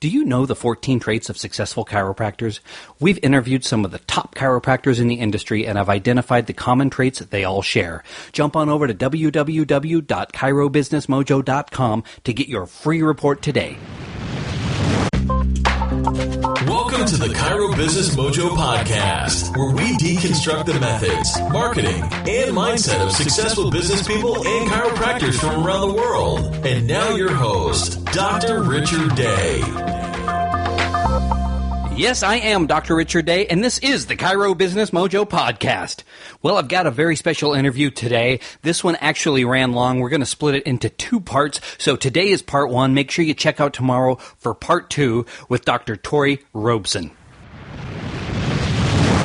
Do you know the 14 traits of successful chiropractors? We've interviewed some of the top chiropractors in the industry and have identified the common traits that they all share. Jump on over to www.chirobusinessmojo.com to get your free report today. Welcome to the Chiro Business Mojo podcast, where we deconstruct the methods, marketing, and mindset of successful business people and chiropractors from around the world. And now your host, Dr. Richard Day. Yes, I am Dr. Richard Day, and this is the Chiro Business Mojo podcast. Well, I've got a very special interview today. This one actually ran long. We're going to split it into two parts. So today is part one. Make sure you check out tomorrow for part two with Dr. Tory Robson.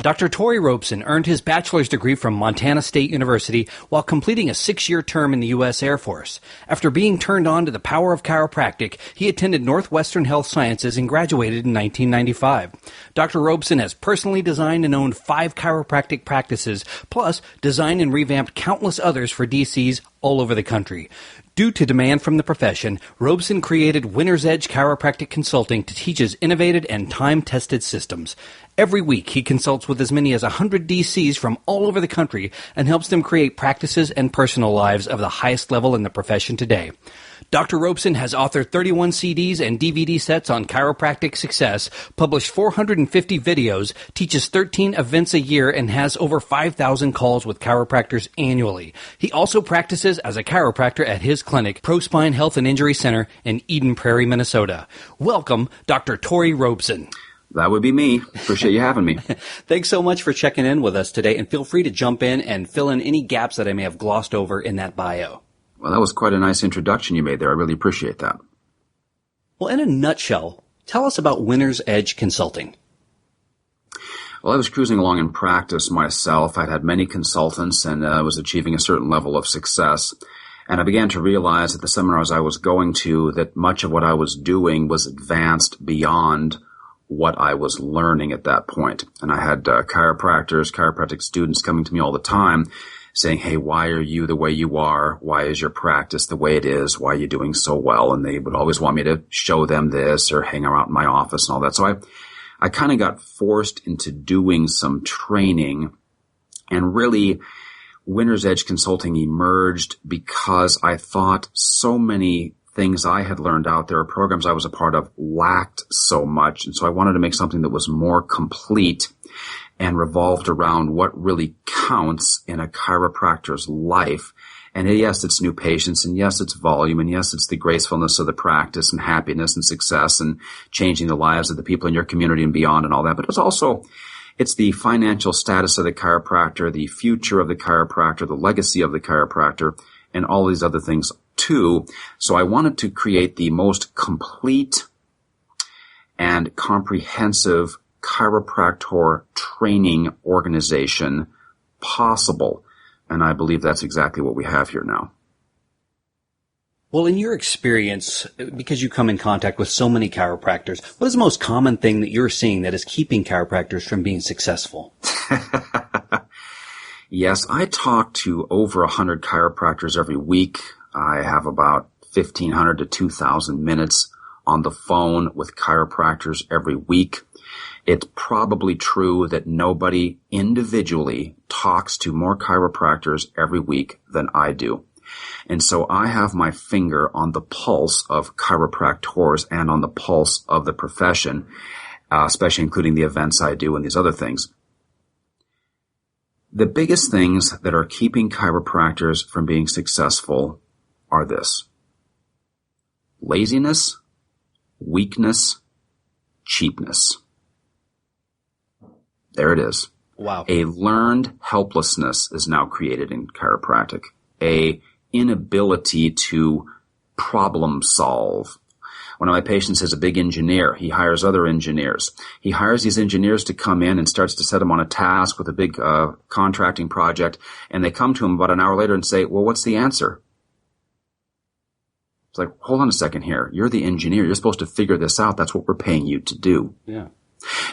Dr. Tory Robson earned his bachelor's degree from Montana State University while completing a 6-year term in the U.S. Air Force. After being turned on to the power of chiropractic, he attended Northwestern Health Sciences and graduated in 1995. Dr. Robson has personally designed and owned 5 chiropractic practices, plus designed and revamped countless others for DCs all over the country. Due to demand from the profession, Robson created WINNERSEDGE Chiropractic Consulting to teach his innovative and time-tested systems. Every week, he consults with as many as 100 DCs from all over the country and helps them create practices and personal lives of the highest level in the profession today. Dr. Robson has authored 31 CDs and DVD sets on chiropractic success, published 450 videos, teaches 13 events a year, and has over 5,000 calls with chiropractors annually. He also practices as a chiropractor at his clinic, ProSpine Health and Injury Center in Eden Prairie, Minnesota. Welcome, Dr. Tory Robson. That would be me. Appreciate you having me. Thanks so much for checking in with us today, and feel free to jump in and fill in any gaps that I may have glossed over in that bio. Well, that was quite a nice introduction you made there. I really appreciate that. Well, in a nutshell, tell us about WINNERSEDGE Consulting. Well, I was cruising along in practice myself. I'd had many consultants and was achieving a certain level of success. And I began to realize at the seminars I was going to that much of what I was doing was advanced beyond what I was learning at that point. And I had chiropractic students coming to me all the time saying, hey, why are you the way you are? Why is your practice the way it is? Why are you doing so well? And they would always want me to show them this or hang around in my office and all that. So I kind of got forced into doing some training, and really WINNERSEDGE Consulting emerged because I thought so many things I had learned out there, programs I was a part of, lacked so much. And so I wanted to make something that was more complete and revolved around what really counts in a chiropractor's life. And yes, it's new patients, and yes, it's volume, and yes, it's the gracefulness of the practice and happiness and success and changing the lives of the people in your community and beyond and all that. But it's the financial status of the chiropractor, the future of the chiropractor, the legacy of the chiropractor, and all these other things too. So I wanted to create the most complete and comprehensive chiropractor training organization possible. And I believe that's exactly what we have here now. Well, in your experience, because you come in contact with so many chiropractors, what is the most common thing that you're seeing that is keeping chiropractors from being successful? Yes, I talk to over 100 chiropractors every week. I have about 1,500 to 2,000 minutes on the phone with chiropractors every week. It's probably true that nobody individually talks to more chiropractors every week than I do. And so I have my finger on the pulse of chiropractors and on the pulse of the profession, especially including the events I do and these other things. The biggest things that are keeping chiropractors from being successful are this: laziness, weakness, cheapness. There it is. Wow. A learned helplessness is now created in chiropractic. A inability to problem solve. One of my patients is a big engineer. He hires other engineers. He hires these engineers to come in and starts to set them on a task with a big contracting project, and they come to him about an hour later and say, well, what's the answer? It's like, hold on a second here. You're the engineer. You're supposed to figure this out. That's what we're paying you to do. Yeah.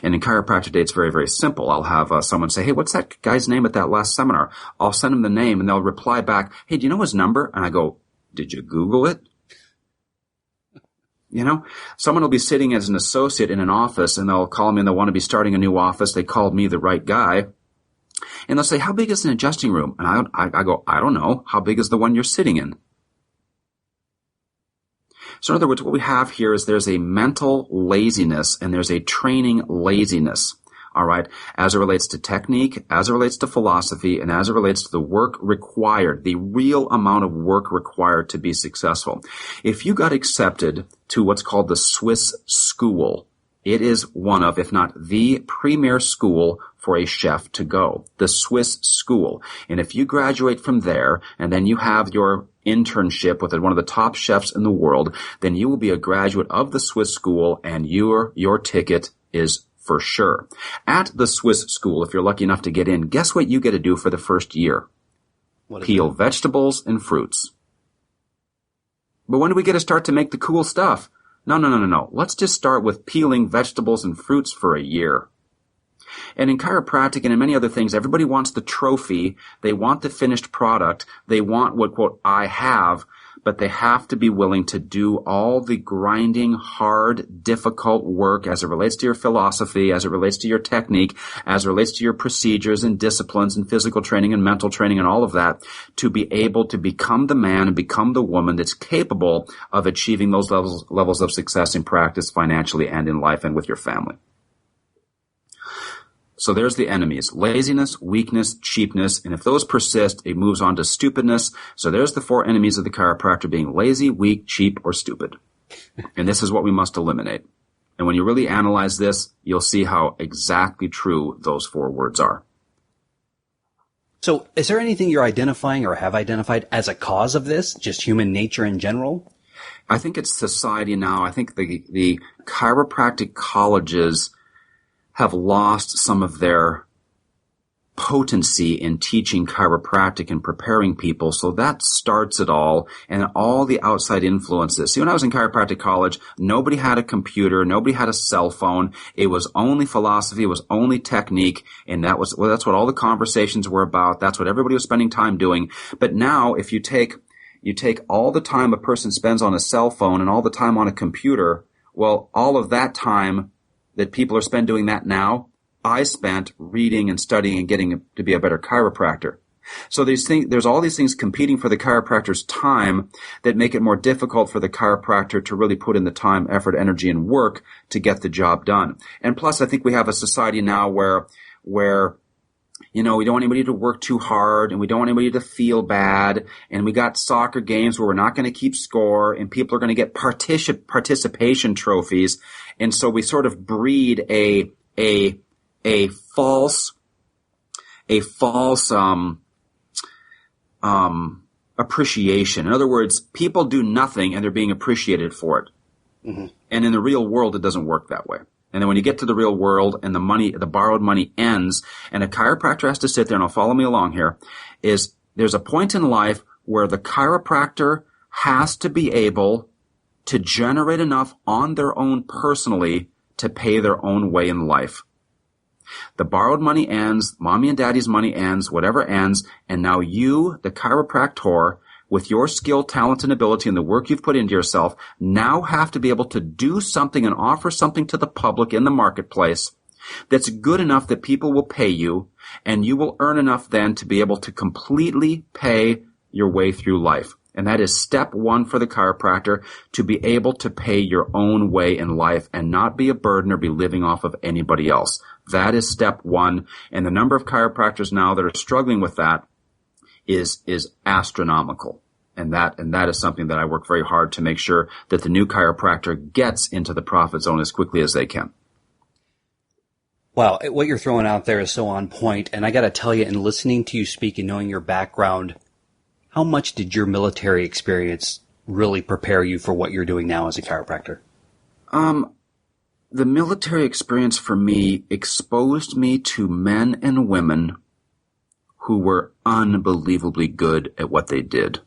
And in chiropractic today, it's very, very simple. I'll have someone say, hey, what's that guy's name at that last seminar? I'll send them the name, and they'll reply back, hey, do you know his number? And I go, did you Google it? Someone will be sitting as an associate in an office and they'll call me and they'll want to be starting a new office. They called me the right guy. And they'll say, how big is an adjusting room? And I go, I don't know. How big is the one you're sitting in? So in other words, what we have here is there's a mental laziness and there's a training laziness. All right, as it relates to technique, as it relates to philosophy, and as it relates to the work required, the real amount of work required to be successful. If you got accepted to what's called the Swiss school, it is one of, if not the premier school for a chef to go, the Swiss school. And if you graduate from there and then you have your internship with one of the top chefs in the world, then you will be a graduate of the Swiss school and your ticket is for sure. At the Swiss school, if you're lucky enough to get in, guess what you get to do for the first year? Peel vegetables and fruits. But when do we get to start to make the cool stuff? No. Let's just start with peeling vegetables and fruits for a year. And in chiropractic and in many other things, everybody wants the trophy. They want the finished product. They want what, quote, I have, but they have to be willing to do all the grinding, hard, difficult work as it relates to your philosophy, as it relates to your technique, as it relates to your procedures and disciplines and physical training and mental training and all of that, to be able to become the man and become the woman that's capable of achieving those levels of success in practice, financially, and in life and with your family. So there's the enemies: laziness, weakness, cheapness, and if those persist, it moves on to stupidness. So there's the four enemies of the chiropractor: being lazy, weak, cheap, or stupid. And this is what we must eliminate. And when you really analyze this, you'll see how exactly true those four words are. So is there anything you're identifying or have identified as a cause of this, just human nature in general? I think it's society now. I think the chiropractic colleges have lost some of their potency in teaching chiropractic and preparing people. So that starts it all, and all the outside influences. See, when I was in chiropractic college, nobody had a computer, nobody had a cell phone. It was only philosophy, it was only technique, and that's what all the conversations were about. That's what everybody was spending time doing. But now, if you take all the time a person spends on a cell phone and all the time on a computer, well, all of that time that people are spent doing that now, I spent reading and studying and getting to be a better chiropractor. So there's all these things competing for the chiropractor's time that make it more difficult for the chiropractor to really put in the time, effort, energy, and work to get the job done. And plus, I think we have a society now where we don't want anybody to work too hard, and we don't want anybody to feel bad, and we got soccer games where we're not going to keep score, and people are going to get participation trophies, and so we sort of breed a false appreciation. In other words, people do nothing and they're being appreciated for it. Mm-hmm. And in the real world, it doesn't work that way. And then when you get to the real world and the borrowed money ends, and a chiropractor has to sit there, and follow me along here, is there's a point in life where the chiropractor has to be able to generate enough on their own personally to pay their own way in life. The borrowed money ends, mommy and daddy's money ends, whatever ends, and now you, the chiropractor, with your skill, talent, and ability and the work you've put into yourself, now have to be able to do something and offer something to the public in the marketplace that's good enough that people will pay you, and you will earn enough then to be able to completely pay your way through life. And that is step one for the chiropractor, to be able to pay your own way in life and not be a burden or be living off of anybody else. That is step one. And the number of chiropractors now that are struggling with that is astronomical. And that is something that I work very hard to make sure that the new chiropractor gets into the profit zone as quickly as they can. Wow, what you're throwing out there is so on point. And I got to tell you, in listening to you speak and knowing your background, how much did your military experience really prepare you for what you're doing now as a chiropractor? The military experience for me exposed me to men and women who were unbelievably good at what they did.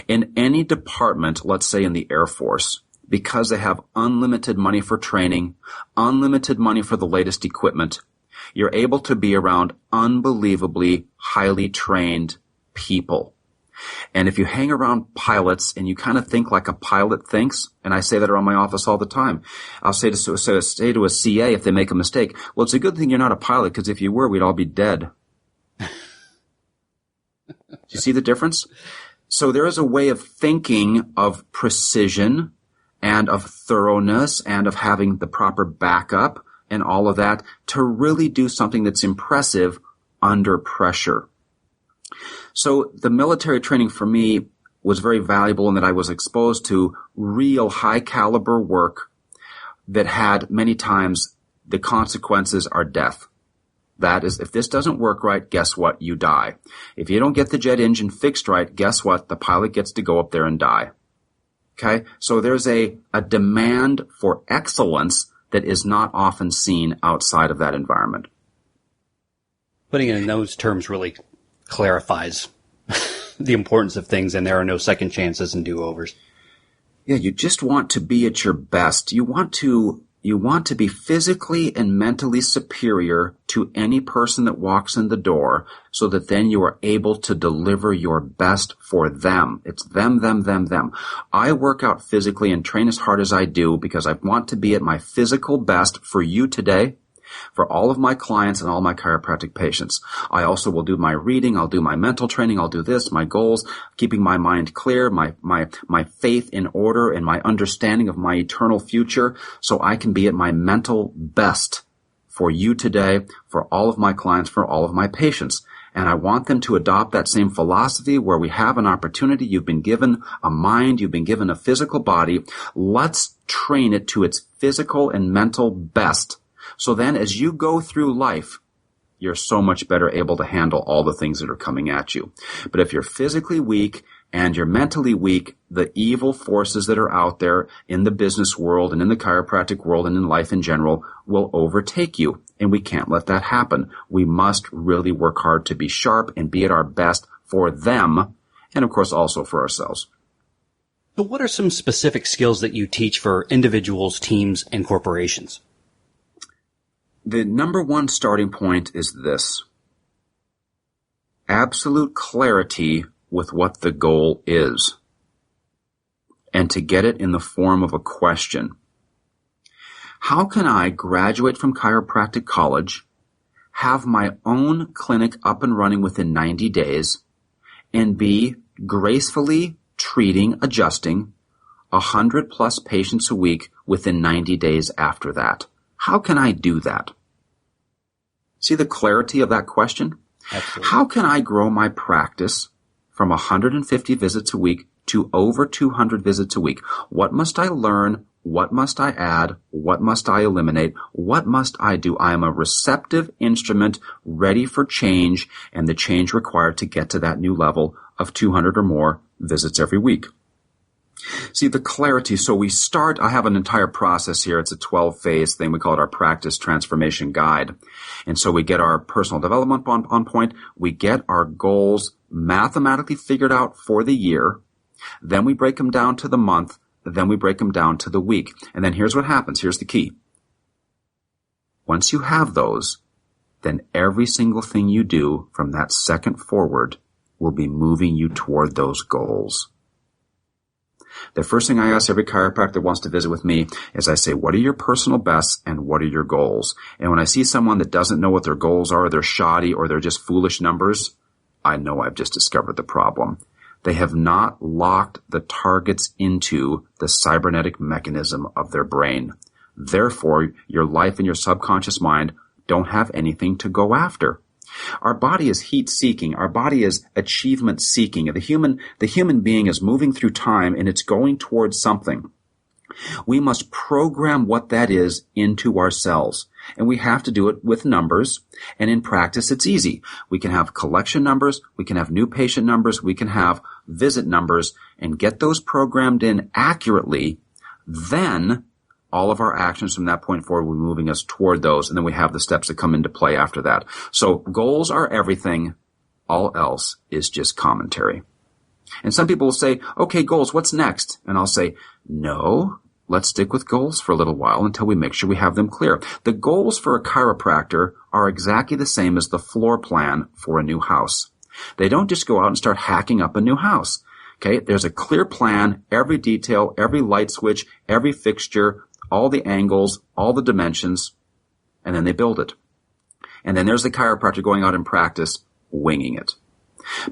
In any department, let's say in the Air Force, because they have unlimited money for training, unlimited money for the latest equipment, you're able to be around unbelievably highly trained people. And if you hang around pilots and you kind of think like a pilot thinks, and I say that around my office all the time, I'll say to a CA if they make a mistake, well, it's a good thing you're not a pilot, because if you were, we'd all be dead. Do you see the difference? So there is a way of thinking of precision and of thoroughness and of having the proper backup and all of that to really do something that's impressive under pressure. So the military training for me was very valuable in that I was exposed to real high caliber work that had many times the consequences are death. That is, if this doesn't work right, guess what? You die. If you don't get the jet engine fixed right, guess what? The pilot gets to go up there and die. Okay? So there's a demand for excellence that is not often seen outside of that environment. Putting it in those terms really clarifies the importance of things, and there are no second chances and do-overs. Yeah, you just want to be at your best. You want to be physically and mentally superior to any person that walks in the door, so that then you are able to deliver your best for them. It's them, them, them, them. I work out physically and train as hard as I do because I want to be at my physical best for you today, for all of my clients and all my chiropractic patients. I also will do my reading, I'll do my mental training, I'll do this, my goals, keeping my mind clear, my faith in order, and my understanding of my eternal future, so I can be at my mental best for you today, for all of my clients, for all of my patients. And I want them to adopt that same philosophy where we have an opportunity. You've been given a mind, you've been given a physical body. Let's train it to its physical and mental best. So then as you go through life, you're so much better able to handle all the things that are coming at you. But if you're physically weak and you're mentally weak, the evil forces that are out there in the business world and in the chiropractic world and in life in general will overtake you. And we can't let that happen. We must really work hard to be sharp and be at our best for them, and of course also for ourselves. So what are some specific skills that you teach for individuals, teams, and corporations? The number one starting point is this: absolute clarity with what the goal is, and to get it in the form of a question. How can I graduate from chiropractic college, have my own clinic up and running within 90 days, and be gracefully treating, adjusting 100 plus patients a week within 90 days after that? How can I do that? See the clarity of that question? Absolutely. How can I grow my practice from 150 visits a week to over 200 visits a week? What must I learn? What must I add? What must I eliminate? What must I do? I am a receptive instrument ready for change, and the change required to get to that new level of 200 or more visits every week. See the clarity. So we start, I have an entire process here. It's a 12-phase thing. We call it our practice transformation guide. And so we get our personal development on point. We get our goals mathematically figured out for the year. Then we break them down to the month. Then we break them down to the week. And then here's what happens. Here's the key. Once you have those, then every single thing you do from that second forward will be moving you toward those goals. The first thing I ask every chiropractor that wants to visit with me is I say, what are your personal bests and what are your goals? And when I see someone that doesn't know what their goals are, they're shoddy or they're just foolish numbers, I know I've just discovered the problem. They have not locked the targets into the cybernetic mechanism of their brain. Therefore, your life and your subconscious mind don't have anything to go after. Our body is heat-seeking. Our body is achievement-seeking. The human being is moving through time, and it's going towards something. We must program what that is into our cells, and we have to do it with numbers, and in practice it's easy. We can have collection numbers, we can have new patient numbers, we can have visit numbers, and get those programmed in accurately. Then all of our actions from that point forward will be moving us toward those, and then we have the steps that come into play after that. So goals are everything. All else is just commentary. And some people will say, okay, goals, what's next? And I'll say, no, let's stick with goals for a little while until we make sure we have them clear. The goals for a chiropractor are exactly the same as the floor plan for a new house. They don't just go out and start hacking up a new house. Okay, there's a clear plan, every detail, every light switch, every fixture, all the angles, all the dimensions, and then they build it. And then there's the chiropractor going out in practice, winging it.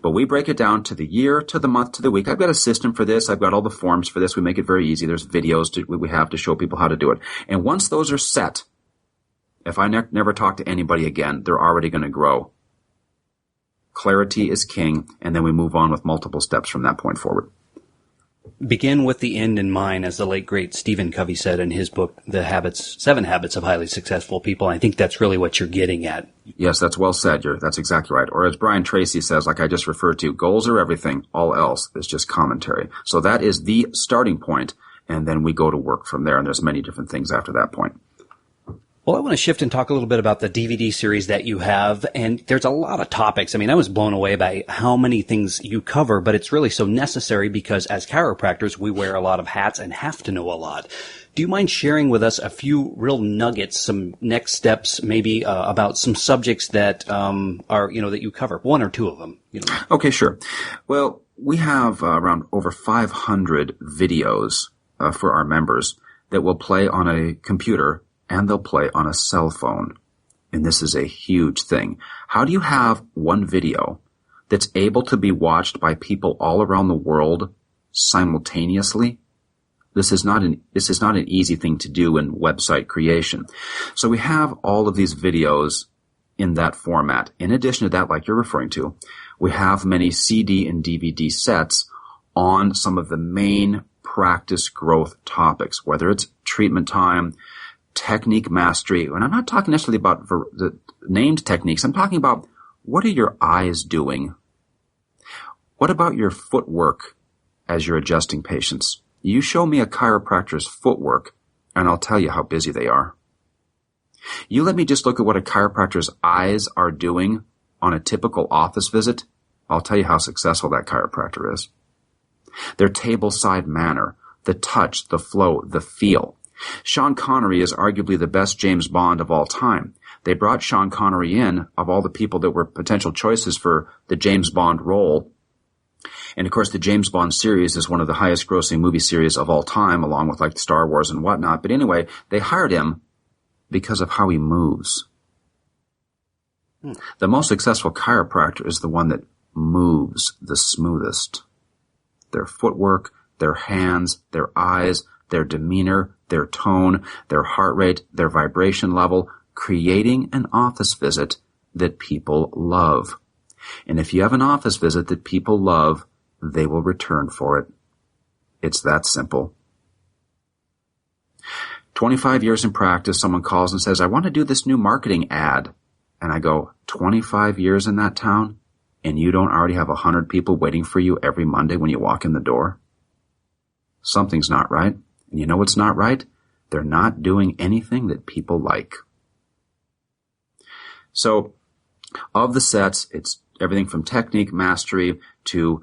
But we break it down to the year, to the month, to the week. I've got a system for this. I've got all the forms for this. We make it very easy. There's videos we have to show people how to do it. And once those are set, if I never talk to anybody again, they're already going to grow. Clarity is king, and then we move on with multiple steps from that point forward. Begin with the end in mind, as the late, great Stephen Covey said in his book, The 7 Habits of Highly Successful People. I think that's really what you're getting at. Yes, that's well said. That's exactly right. Or as Brian Tracy says, like I just referred to, goals are everything. All else is just commentary. So that is the starting point, and then we go to work from there, and there's many different things after that point. Well, I want to shift and talk a little bit about the DVD series that you have, and there's a lot of topics. I mean, I was blown away by how many things you cover, but it's really so necessary because as chiropractors, we wear a lot of hats and have to know a lot. Do you mind sharing with us a few real nuggets, some next steps, maybe about some subjects that are, that you cover, one or two of them? Okay, sure. Well, we have around over 500 videos for our members that will play on a computer, and they'll play on a cell phone. And this is a huge thing. How do you have one video that's able to be watched by people all around the world simultaneously? This is not an easy thing to do in website creation. So we have all of these videos in that format. In addition to that, like you're referring to, we have many CD and DVD sets on some of the main practice growth topics, whether it's treatment time, technique mastery. And I'm not talking necessarily about the named techniques. I'm talking about, what are your eyes doing? What about your footwork as you're adjusting patients? You show me a chiropractor's footwork, and I'll tell you how busy they are. You let me just look at what a chiropractor's eyes are doing on a typical office visit. I'll tell you how successful that chiropractor is. Their table-side manner, the touch, the flow, the feel. Sean Connery is arguably the best James Bond of all time. They brought Sean Connery in, of all the people that were potential choices for the James Bond role. And of course, the James Bond series is one of the highest grossing movie series of all time, along with like Star Wars and whatnot. But anyway, they hired him because of how he moves. The most successful chiropractor is the one that moves the smoothest. Their footwork, their hands, their eyes, their demeanor, their tone, their heart rate, their vibration level, creating an office visit that people love. And if you have an office visit that people love, they will return for it. It's that simple. 25 years in practice, someone calls and says, I want to do this new marketing ad. And I go, 25 years in that town, and you don't already have 100 people waiting for you every Monday when you walk in the door? Something's not right. And you know what's not right? They're not doing anything that people like. So, of the sets, it's everything from technique mastery to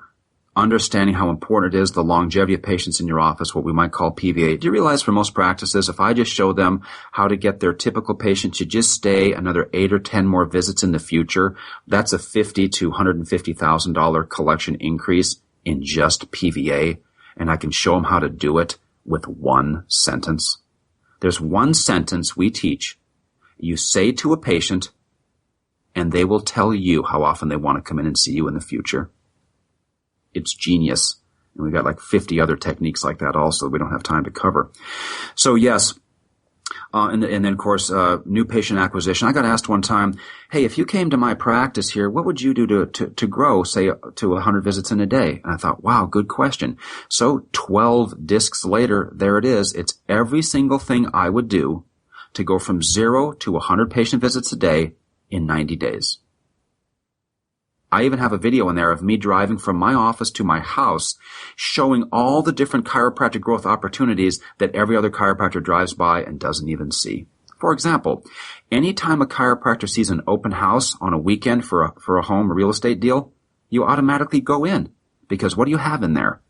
understanding how important it is, the longevity of patients in your office, what we might call PVA. Do you realize for most practices, if I just show them how to get their typical patient to just stay another 8 or 10 more visits in the future, that's a $50,000 to $150,000 collection increase in just PVA, and I can show them how to do it with one sentence. There's one sentence we teach. You say to a patient, and they will tell you how often they want to come in and see you in the future. It's genius. And we've got like 50 other techniques like that also that we don't have time to cover. So yes, and then of course, new patient acquisition. I got asked one time, hey, if you came to my practice here, what would you do to grow, say, to 100 visits in a day? And I thought, wow, good question. So 12 discs later, there it is. It's every single thing I would do to go from 0 to 100 patient visits a day in 90 days. I even have a video in there of me driving from my office to my house, showing all the different chiropractic growth opportunities that every other chiropractor drives by and doesn't even see. For example, anytime a chiropractor sees an open house on a weekend for a home, a real estate deal, you automatically go in. Because what do you have in there?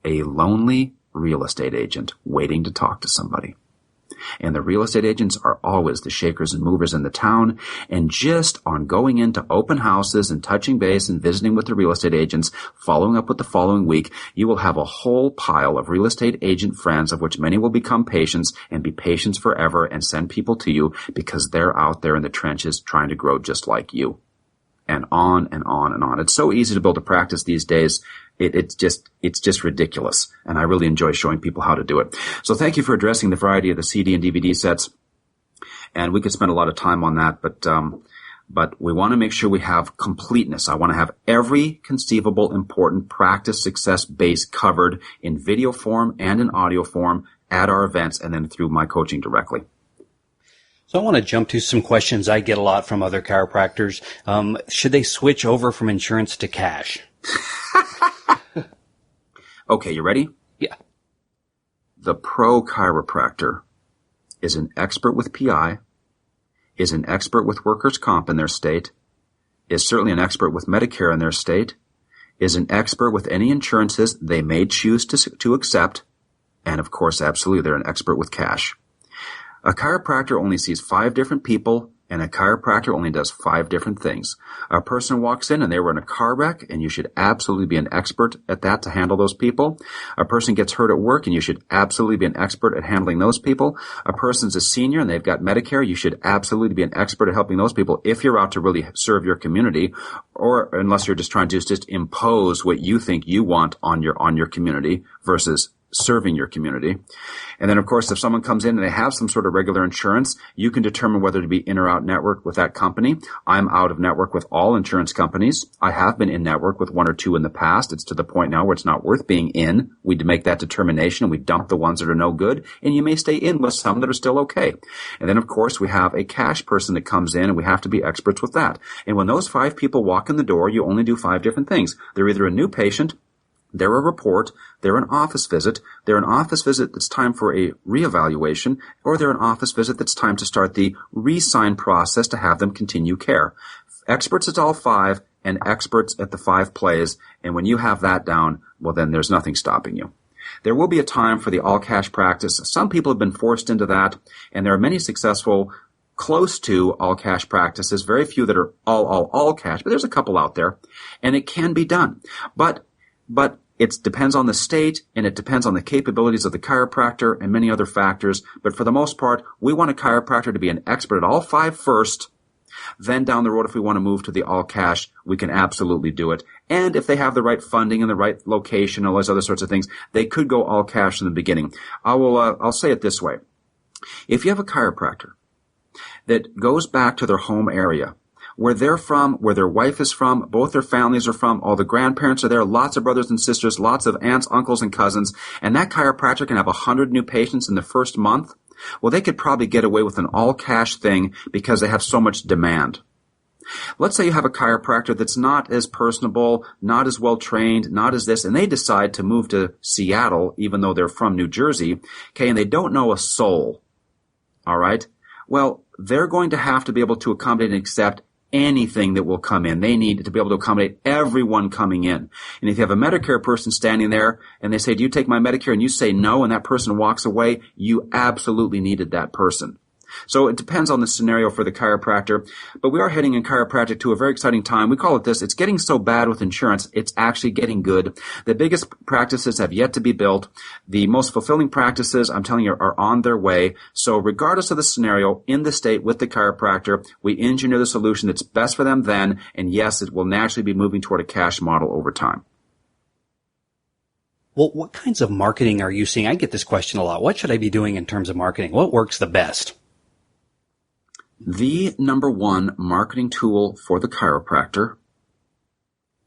A lonely real estate agent waiting to talk to somebody. And the real estate agents are always the shakers and movers in the town. And just on going into open houses and touching base and visiting with the real estate agents, following up with the following week, you will have a whole pile of real estate agent friends, of which many will become patients and be patients forever and send people to you because they're out there in the trenches trying to grow just like you. And on and on and on. It's so easy to build a practice these days. It's just ridiculous. And I really enjoy showing people how to do it. So thank you for addressing the variety of the CD and DVD sets. And we could spend a lot of time on that, but we want to make sure we have completeness. I want to have every conceivable important practice success base covered in video form and in audio form at our events and then through my coaching directly. So I want to jump to some questions I get a lot from other chiropractors. Should they switch over from insurance to cash? Okay, you ready? Yeah. The pro chiropractor is an expert with PI, is an expert with workers' comp in their state, is certainly an expert with Medicare in their state, is an expert with any insurances they may choose to accept, and of course, absolutely, they're an expert with cash. A chiropractor only sees 5 different people, and a chiropractor only does 5 different things. A person walks in and they were in a car wreck, and you should absolutely be an expert at that to handle those people. A person gets hurt at work, and you should absolutely be an expert at handling those people. A person's a senior and they've got Medicare, you should absolutely be an expert at helping those people if you're out to really serve your community, or unless you're just trying to just impose what you think you want on your community versus serving your community. And then, of course, if someone comes in and they have some sort of regular insurance, you can determine whether to be in or out network with that company. I'm out of network with all insurance companies. I have been in network with 1 or 2 in the past. It's to the point now where it's not worth being in. We make that determination and we dump the ones that are no good, and you may stay in with some that are still okay. And then, of course, we have a cash person that comes in, and we have to be experts with that. And when those 5 people walk in the door, you only do 5 different things. They're either a new patient, they're a report, they're an office visit, they're an office visit that's time for a reevaluation, or they're an office visit that's time to start the re-sign process to have them continue care. Experts at all 5 and experts at the 5 plays, and when you have that down, well then there's nothing stopping you. There will be a time for the all-cash practice. Some people have been forced into that, and there are many successful close to all-cash practices, very few that are all cash, but there's a couple out there, and it can be done. But it depends on the state, and it depends on the capabilities of the chiropractor and many other factors. But for the most part, we want a chiropractor to be an expert at all 5 first. Then down the road, if we want to move to the all cash, we can absolutely do it. And if they have the right funding and the right location and all those other sorts of things, they could go all cash in the beginning. I'll say it this way. If you have a chiropractor that goes back to their home area, where they're from, where their wife is from, both their families are from, all the grandparents are there, lots of brothers and sisters, lots of aunts, uncles, and cousins, and that chiropractor can have 100 new patients in the first month, well, they could probably get away with an all-cash thing because they have so much demand. Let's say you have a chiropractor that's not as personable, not as well-trained, not as this, and they decide to move to Seattle, even though they're from New Jersey, okay, and they don't know a soul, all right? Well, they're going to have to be able to accommodate and accept anything that will come in. They need to be able to accommodate everyone coming in. And if you have a Medicare person standing there and they say, do you take my Medicare? And you say no, and that person walks away, you absolutely needed that person. So it depends on the scenario for the chiropractor, but we are heading in chiropractic to a very exciting time. We call it this. It's getting so bad with insurance, it's actually getting good. The biggest practices have yet to be built. The most fulfilling practices, I'm telling you, are on their way. So regardless of the scenario in the state with the chiropractor, we engineer the solution that's best for them then, and yes, it will naturally be moving toward a cash model over time. Well, what kinds of marketing are you seeing? I get this question a lot. What should I be doing in terms of marketing? What works the best? The number 1 marketing tool for the chiropractor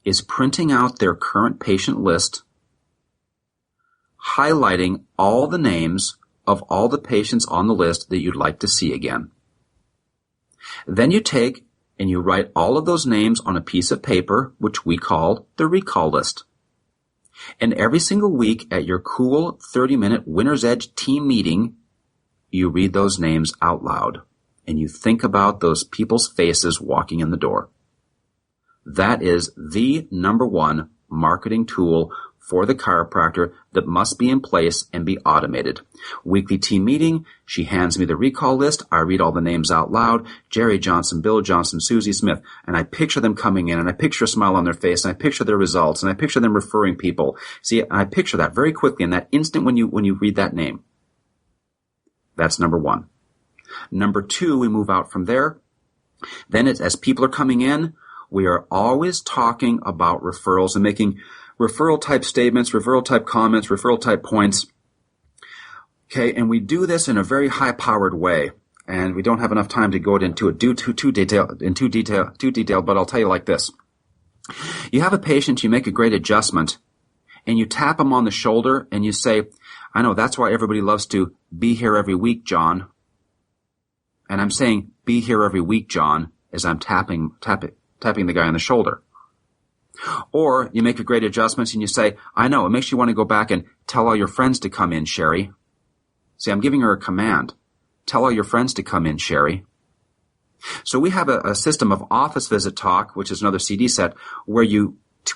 is printing out their current patient list, highlighting all the names of all the patients on the list that you'd like to see again. Then you take and you write all of those names on a piece of paper, which we call the recall list. And every single week at your cool 30-minute Winner's Edge team meeting, you read those names out loud. And you think about those people's faces walking in the door. That is the number 1 marketing tool for the chiropractor that must be in place and be automated. Weekly team meeting, she hands me the recall list. I read all the names out loud. Jerry Johnson, Bill Johnson, Susie Smith. And I picture them coming in, and I picture a smile on their face, and I picture their results, and I picture them referring people. See, I picture that very quickly in that instant when you read that name. That's number one. Number two, we move out from there. Then as people are coming in, we are always talking about referrals and making referral-type statements, referral-type comments, referral-type points. Okay, and we do this in a very high-powered way, and we don't have enough time to go into it too detailed, but I'll tell you like this. You have a patient, you make a great adjustment, and you tap them on the shoulder, and you say, I know, that's why everybody loves to be here every week, John. And I'm saying, be here every week, John, as I'm tapping the guy on the shoulder. Or you make a great adjustment and you say, I know, it makes you want to go back and tell all your friends to come in, Sherry. See, I'm giving her a command. Tell all your friends to come in, Sherry. So we have a system of office visit talk, which is another CD set, where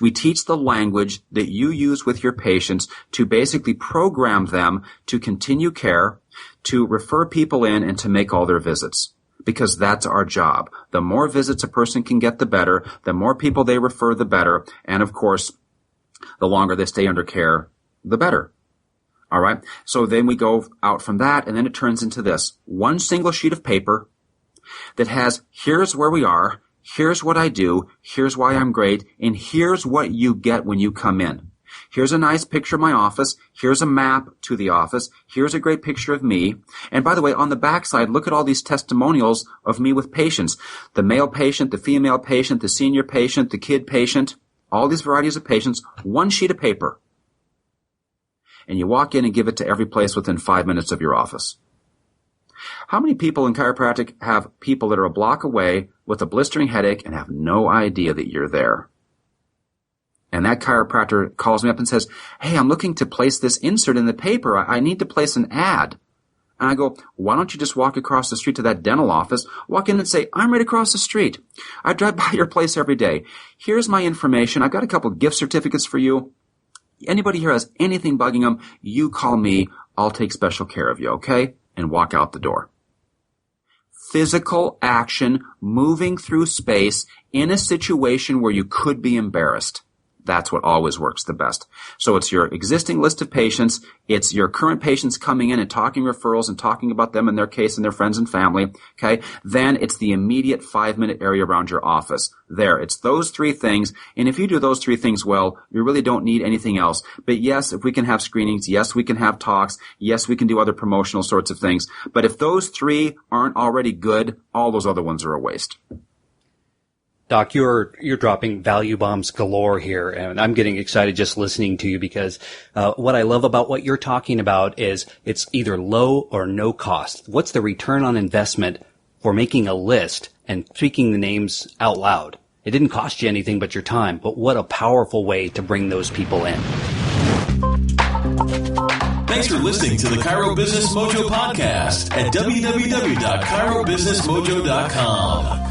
we teach the language that you use with your patients to basically program them to continue care, to refer people in, and to make all their visits. Because that's our job. The more visits a person can get, the better. The more people they refer, the better. And of course, the longer they stay under care, the better. All right? So then we go out from that, and then it turns into this. One single sheet of paper that has, here's where we are, here's what I do, here's why I'm great, and here's what you get when you come in. Here's a nice picture of my office. Here's a map to the office. Here's a great picture of me. And by the way, on the backside, look at all these testimonials of me with patients. The male patient, the female patient, the senior patient, the kid patient, all these varieties of patients, one sheet of paper. And you walk in and give it to every place within 5 minutes of your office. How many people in chiropractic have people that are a block away with a blistering headache and have no idea that you're there? And that chiropractor calls me up and says, hey, I'm looking to place this insert in the paper. I need to place an ad. And I go, why don't you just walk across the street to that dental office, walk in and say, I'm right across the street. I drive by your place every day. Here's my information. I've got a couple gift certificates for you. Anybody here has anything bugging them, you call me. I'll take special care of you, okay? And walk out the door. Physical action, moving through space in a situation where you could be embarrassed. That's what always works the best. So it's your existing list of patients. It's your current patients coming in and talking referrals and talking about them and their case and their friends and family. Okay. Then it's the immediate 5-minute area around your office. There. It's those three things. And if you do those three things well, you really don't need anything else. But yes, if we can have screenings, yes, we can have talks. Yes, we can do other promotional sorts of things. But if those three aren't already good, all those other ones are a waste. Doc, you're dropping value bombs galore here, and I'm getting excited just listening to you because what I love about what you're talking about is it's either low or no cost. What's the return on investment for making a list and speaking the names out loud? It didn't cost you anything but your time, but what a powerful way to bring those people in. Thanks for listening to the Chiro Business Mojo podcast at www.chirobusinessmojo.com.